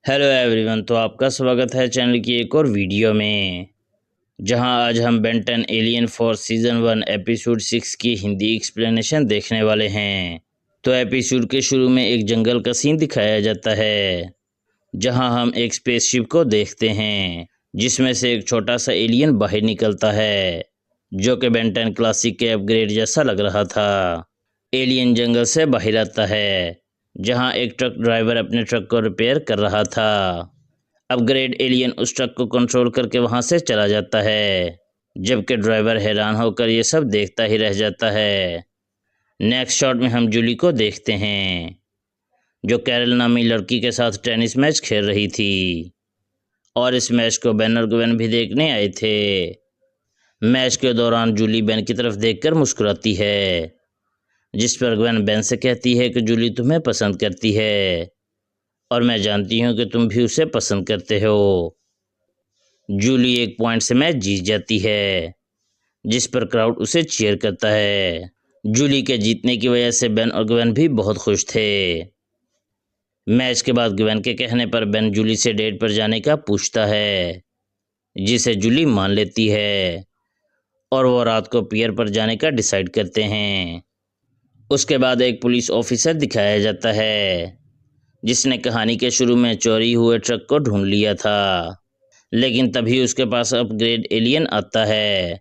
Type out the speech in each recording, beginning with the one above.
Hello everyone. तो आपका स्वागत है चैनल की एक और वीडियो में, जहां आज हम Ben 10 alien force season 1 episode 6 की हिंदी एक्सप्लेनेशन देखने वाले हैं। तो एपिसोड के शुरू में एक जंगल का सीन दिखाया जाता है, जहां हम एक स्पेसशिप को देखते हैं जिसमें से एक छोटा सा एलियन बाहर निकलता है, जो कि बेन 10 क्लासिक के अपग्रेड जैसा लग रहा था। एलियन जंगल से बाहर आता है, जहां एक ट्रक ड्राइवर अपने ट्रक को रिपेयर कर रहा था। अपग्रेड एलियन उस ट्रक को कंट्रोल करके वहां से चला जाता है, जबकि ड्राइवर हैरान होकर ये सब देखता ही रह जाता है। नेक्स्ट शॉट में हम जूली को देखते हैं, जो कैरल नामी लड़की के साथ टेनिस मैच खेल रही थी, और इस मैच को बेन और ग्वेन भी देखने आए थे। मैच के दौरान जूली बेन की तरफ देखकर मुस्कुराती है, जिस पर ग्वेन बेन से कहती है कि जूली तुम्हें पसंद करती है और मैं जानती हूँ कि तुम भी उसे पसंद करते हो। जूली एक पॉइंट से मैच जीत जाती है, जिस पर क्राउड उसे चीयर करता है। जूली के जीतने की वजह से बेन और ग्वेन भी बहुत खुश थे। मैच के बाद ग्वेन के कहने पर बेन जूली से डेट पर जाने का पूछता है, जिसे जूली मान लेती है, और वो रात को पियर पर जाने का डिसाइड करते हैं। उसके बाद एक पुलिस ऑफिसर दिखाया जाता है, जिसने कहानी के शुरू में चोरी हुए ट्रक को ढूंढ लिया था। लेकिन तभी उसके पास अपग्रेड एलियन आता है,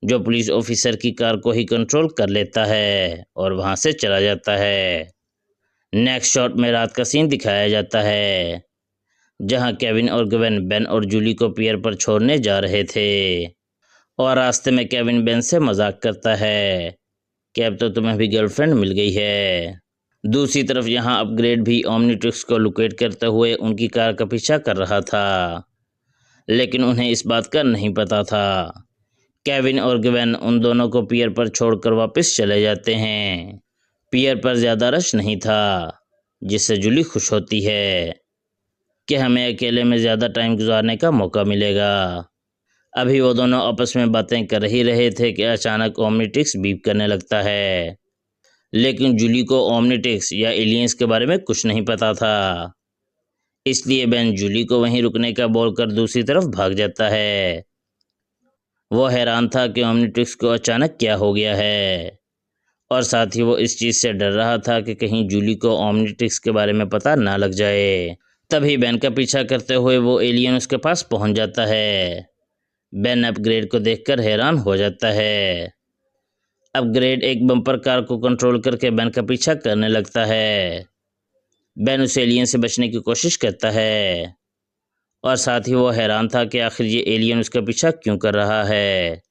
जो पुलिस ऑफिसर की कार को ही कंट्रोल कर लेता है और वहां से चला जाता है। नेक्स्ट शॉट में रात का सीन दिखाया जाता है, जहां केविन और ग्वेन बेन और जूली को पियर पर छोड़ने जा रहे थे, और रास्ते में केविन बेन से मजाक करता है कि अब तो तुम्हें भी गर्लफ्रेंड मिल गई है। दूसरी तरफ यहाँ अपग्रेड भी ओमनिट्रिक्स को लोकेट करते हुए उनकी कार का पीछा कर रहा था, लेकिन उन्हें इस बात का नहीं पता था। केविन और ग्वेन उन दोनों को पियर पर छोड़कर वापस चले जाते हैं। पियर पर ज़्यादा रश नहीं था, जिससे जूली खुश होती है कि हमें अकेले में ज़्यादा टाइम गुजारने का मौका मिलेगा। अभी वो दोनों आपस में बातें कर ही रहे थे कि अचानक ओमनिट्रिक्स बीप करने लगता है। लेकिन जूली को ओमनिट्रिक्स या एलियंस के बारे में कुछ नहीं पता था, इसलिए बेन जूली को वहीं रुकने का बोलकर दूसरी तरफ भाग जाता है। वो हैरान था कि ओमनिट्रिक्स को अचानक क्या हो गया है, और साथ ही वो इस चीज़ से डर रहा था कि कहीं जूली को ओमनिट्रिक्स के बारे में पता ना लग जाए। तभी बेन का पीछा करते हुए वो एलियन उसके पास पहुंच जाता है। बेन अपग्रेड को देखकर हैरान हो जाता है। अपग्रेड एक बम्पर कार को कंट्रोल करके बेन का पीछा करने लगता है। बेन उस एलियन से बचने की कोशिश करता है, और साथ ही वो हैरान था कि आखिर ये एलियन उसका पीछा क्यों कर रहा है।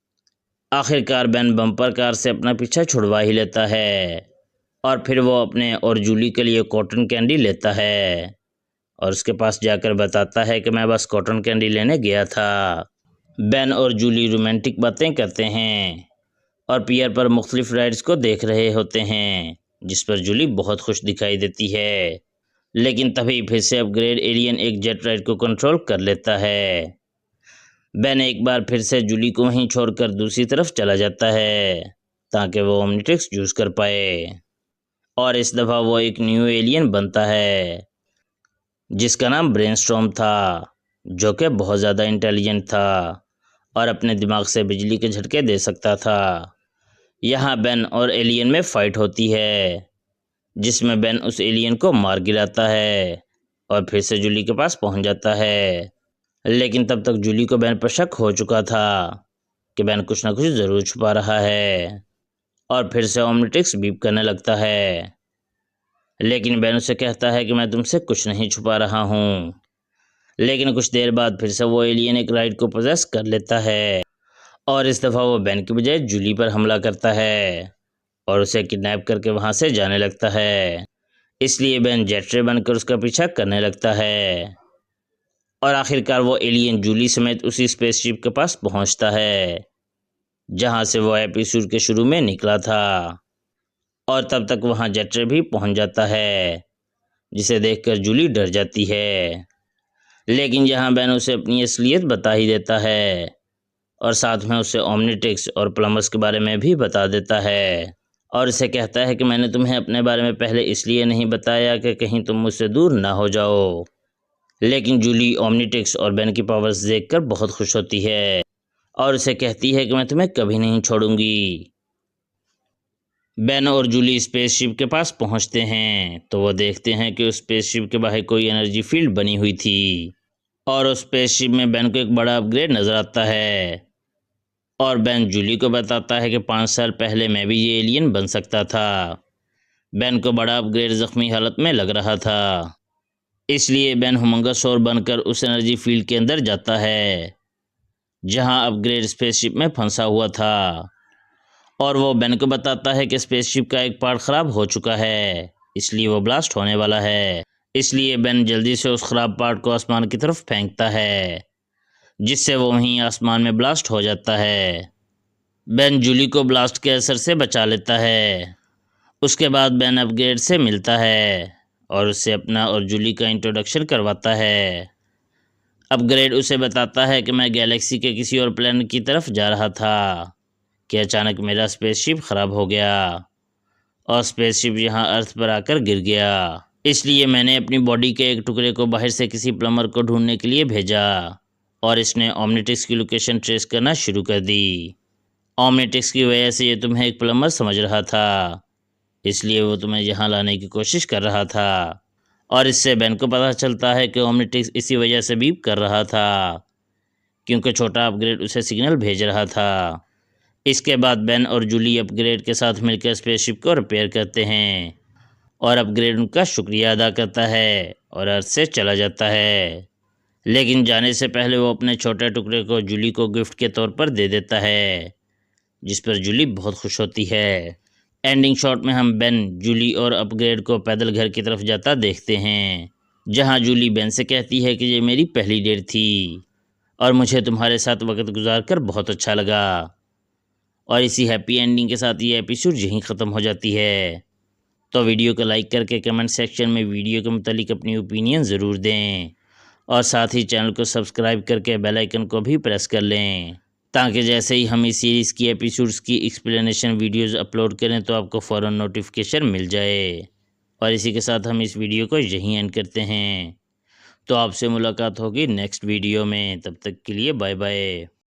आखिरकार बेन बम्पर कार से अपना पीछा छुड़वा ही लेता है, और फिर वो अपने और जूली के लिए कॉटन कैंडी लेता है, और उसके पास जाकर बताता है कि मैं बस कॉटन कैंडी लेने गया था। बेन और जूली रोमांटिक बातें करते हैं और पियर पर मुख्तलिफ राइड्स को देख रहे होते हैं, जिस पर जूली बहुत खुश दिखाई देती है। लेकिन तभी फिर से अपग्रेड एलियन एक जेट राइड को कंट्रोल कर लेता है। बेन एक बार फिर से जूली को वहीं छोड़कर दूसरी तरफ चला जाता है, ताकि वो ओमनिट्रिक्स यूज कर पाए, और इस दफ़ा वो एक न्यू एलियन बनता है, जिसका नाम ब्रेनस्टॉर्म था, जो कि बहुत ज़्यादा इंटेलिजेंट था और अपने दिमाग से बिजली के झटके दे सकता था। यहाँ बेन और एलियन में फाइट होती है, जिसमें बेन उस एलियन को मार गिराता है और फिर से जूली के पास पहुंच जाता है। लेकिन तब तक जूली को बेन पर शक हो चुका था कि बेन कुछ ना कुछ ज़रूर छुपा रहा है, और फिर से ओमनिट्रिक्स बीप करने लगता है। लेकिन बेन उसे कहता है कि मैं तुमसे कुछ नहीं छुपा रहा हूँ। लेकिन कुछ देर बाद फिर से वो एलियन एक राइड को पोजेस कर लेता है, और इस दफ़ा वो बेन की बजाय जूली पर हमला करता है और उसे किडनैप करके वहाँ से जाने लगता है। इसलिए बेन जेट्रे बनकर उसका पीछा करने लगता है, और आखिरकार वो एलियन जूली समेत उसी स्पेसशिप के पास पहुँचता है, जहाँ से वो एपिसोड के शुरू में निकला था। और तब तक वहाँ जेट्रे भी पहुँच जाता है, जिसे देखकर जूली डर जाती है। लेकिन यहाँ बेन उसे अपनी असलियत बता ही देता है, और साथ में उसे ओमनिट्रिक्स और प्लम्बर्स के बारे में भी बता देता है, और उसे कहता है कि मैंने तुम्हें अपने बारे में पहले इसलिए नहीं बताया कि कहीं तुम मुझसे दूर ना हो जाओ। लेकिन जूली ओमनीट्रिक्स और बेन की पावर्स देखकर बहुत खुश होती है और उसे कहती है कि मैं तुम्हें कभी नहीं छोड़ूंगी। बेन और जूली स्पेसशिप के पास पहुंचते हैं तो वो देखते हैं कि उस स्पेसशिप के बाहर कोई एनर्जी फील्ड बनी हुई थी और उस स्पेसशिप में बेन को एक बड़ा अपग्रेड नजर आता है और बेन जूली को बताता है कि 5 साल पहले मैं भी ये एलियन बन सकता था। बेन को बड़ा अपग्रेड जख्मी हालत में लग रहा था, इसलिए बेन हुमंगसौर बनकर उस एनर्जी फील्ड के अंदर जाता है जहां अपग्रेड स्पेसशिप में फंसा हुआ था और वो बेन को बताता है कि स्पेसशिप का एक पार्ट खराब हो चुका है, इसलिए वो ब्लास्ट होने वाला है। इसलिए बेन जल्दी से उस खराब पार्ट को आसमान की तरफ फेंकता है जिससे वो वहीं आसमान में ब्लास्ट हो जाता है। बेन जूली को ब्लास्ट के असर से बचा लेता है। उसके बाद बेन अपग्रेड से मिलता है और उससे अपना और जूली का इंट्रोडक्शन करवाता है। अपग्रेड उसे बताता है कि मैं गैलेक्सी के किसी और प्लेनेट की तरफ जा रहा था कि अचानक मेरा स्पेसशिप ख़राब हो गया और स्पेसशिप यहाँ अर्थ पर आकर गिर गया। इसलिए मैंने अपनी बॉडी के एक टुकड़े को बाहर से किसी प्लम्बर को ढूंढने के लिए भेजा और इसने ओमनीट्रिक्स की लोकेशन ट्रेस करना शुरू कर दी। ओमनीट्रिक्स की वजह से ये तुम्हें एक प्लम्बर समझ रहा था, इसलिए वो तुम्हें यहाँ लाने की कोशिश कर रहा था और इससे बेन को पता चलता है कि ओमनीट्रिक्स इसी वजह से बीप कर रहा था क्योंकि छोटा अपग्रेड उसे सिग्नल भेज रहा था। इसके बाद बेन और जूली अपग्रेड के साथ मिलकर स्पेसशिप को रिपेयर करते हैं और अपग्रेड उनका शुक्रिया अदा करता है और अर्थ से चला जाता है। लेकिन जाने से पहले वो अपने छोटे टुकड़े को जूली को गिफ्ट के तौर पर दे देता है जिस पर जूली बहुत खुश होती है। एंडिंग शॉट में हम बेन, जूली और अपग्रेड को पैदल घर की तरफ जाता देखते हैं जहां जूली बेन से कहती है कि ये मेरी पहली डेट थी और मुझे तुम्हारे साथ वक्त गुजार कर बहुत अच्छा लगा। और इसी हैप्पी एंडिंग के साथ ये एपिसोड यहीं ख़त्म हो जाती है। तो वीडियो को लाइक करके कमेंट सेक्शन में वीडियो के मुतालिक अपनी ओपिनियन ज़रूर दें और साथ ही चैनल को सब्सक्राइब करके बेल आइकन को भी प्रेस कर लें ताकि जैसे ही हम इस सीरीज़ की एपिसोड्स की एक्सप्लेनेशन वीडियोस अपलोड करें तो आपको फ़ौरन नोटिफिकेशन मिल जाए। और इसी के साथ हम इस वीडियो को यहीं एंड करते हैं। तो आपसे मुलाकात होगी नेक्स्ट वीडियो में, तब तक के लिए बाय बाय।